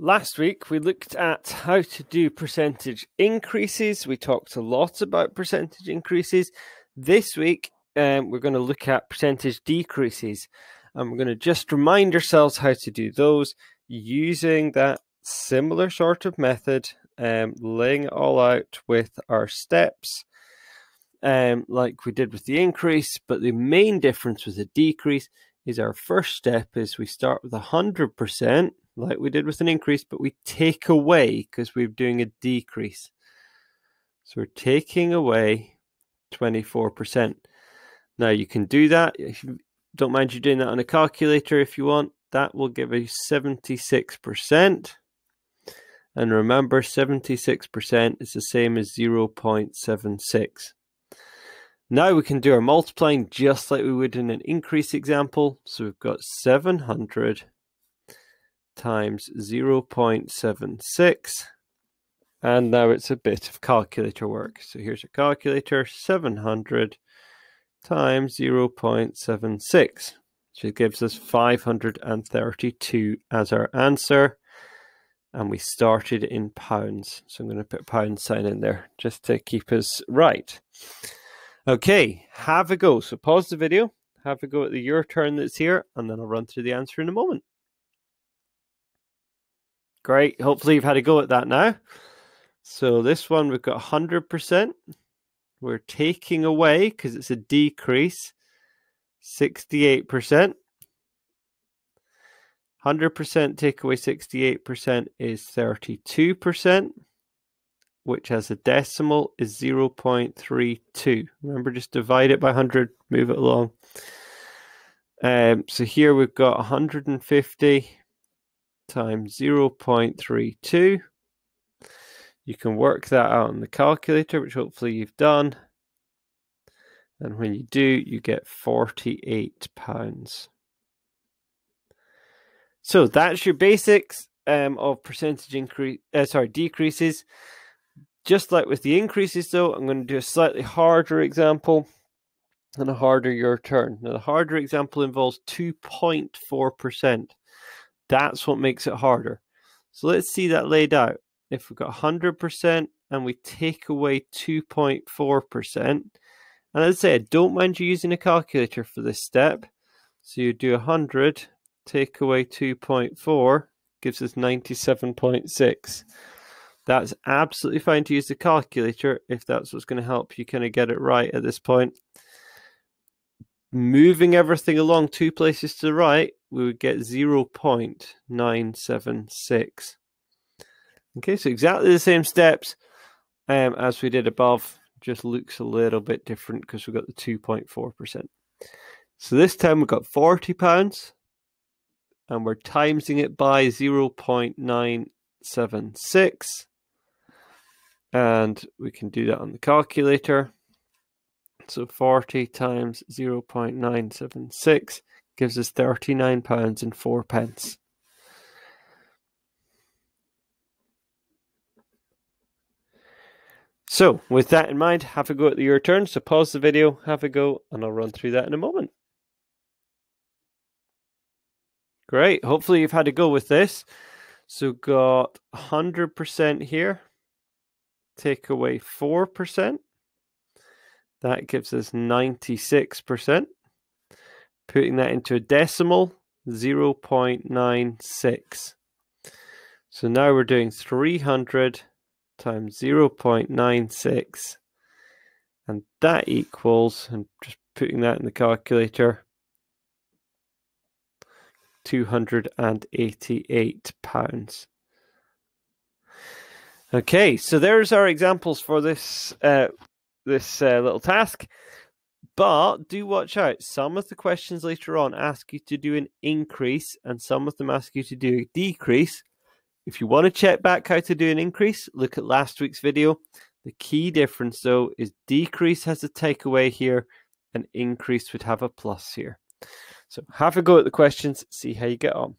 Last week, we looked at how to do percentage increases. We talked a lot about percentage increases. This week, we're going to look at percentage decreases. And we're going to just remind ourselves how to do those using that similar sort of method, laying it all out with our steps, like we did with the increase. But the main difference with a decrease is our first step is we start with 100%, like we did with an increase, but we take away because we're doing a decrease. So we're taking away 24%. Now you can do that. If you don't mind you doing that on a calculator if you want. That will give you 76%. And remember, 76% is the same as 0.76. Now we can do our multiplying just like we would in an increase example. So we've got 700 times 0.76. And now it's a bit of calculator work. So here's a calculator, 700 times 0.76. which gives us 532 as our answer. And we started in pounds. So I'm going to put a pound sign in there just to keep us right. Okay, have a go. So pause the video, have a go at the your turn that's here, and then I'll run through the answer in a moment. Great, hopefully you've had a go at that now. So this one, we've got 100%. We're taking away, because it's a decrease, 68%. 100% take away 68% is 32%. Which as a decimal is 0.32. Remember, just divide it by 100, move it along. So here we've got 150 times 0.32. You can work that out on the calculator, which hopefully you've done. And when you do, you get £48. So that's your basics of percentage decreases. Just like with the increases though, I'm going to do a slightly harder example and a harder your turn. Now the harder example involves 2.4%. That's what makes it harder. So let's see that laid out. If we've got 100% and we take away 2.4%, and as I say, I don't mind you using a calculator for this step. So you do 100, take away 2.4, gives us 97.6. That's absolutely fine to use the calculator if that's what's going to help you kind of get it right at this point. Moving everything along 2 places to the right, we would get 0.976. Okay, so exactly the same steps as we did above, just looks a little bit different because we've got the 2.4%. So this time we've got £40 and we're timesing it by 0.976. And we can do that on the calculator. So 40 times 0.976 gives us £39.04. So with that in mind, have a go at your turn. So pause the video, have a go, and I'll run through that in a moment. Great, hopefully you've had a go with this. So got 100% here. Take away 4%. That gives us 96%. Putting that into a decimal, 0.96. So now we're doing 300 times 0.96. And that equals, and just putting that in the calculator, £288. Okay, so there's our examples for this little task. But do watch out. Some of the questions later on ask you to do an increase, and some of them ask you to do a decrease. If you want to check back how to do an increase, look at last week's video. The key difference, though, is decrease has a takeaway here, and increase would have a plus here. So have a go at the questions, see how you get on.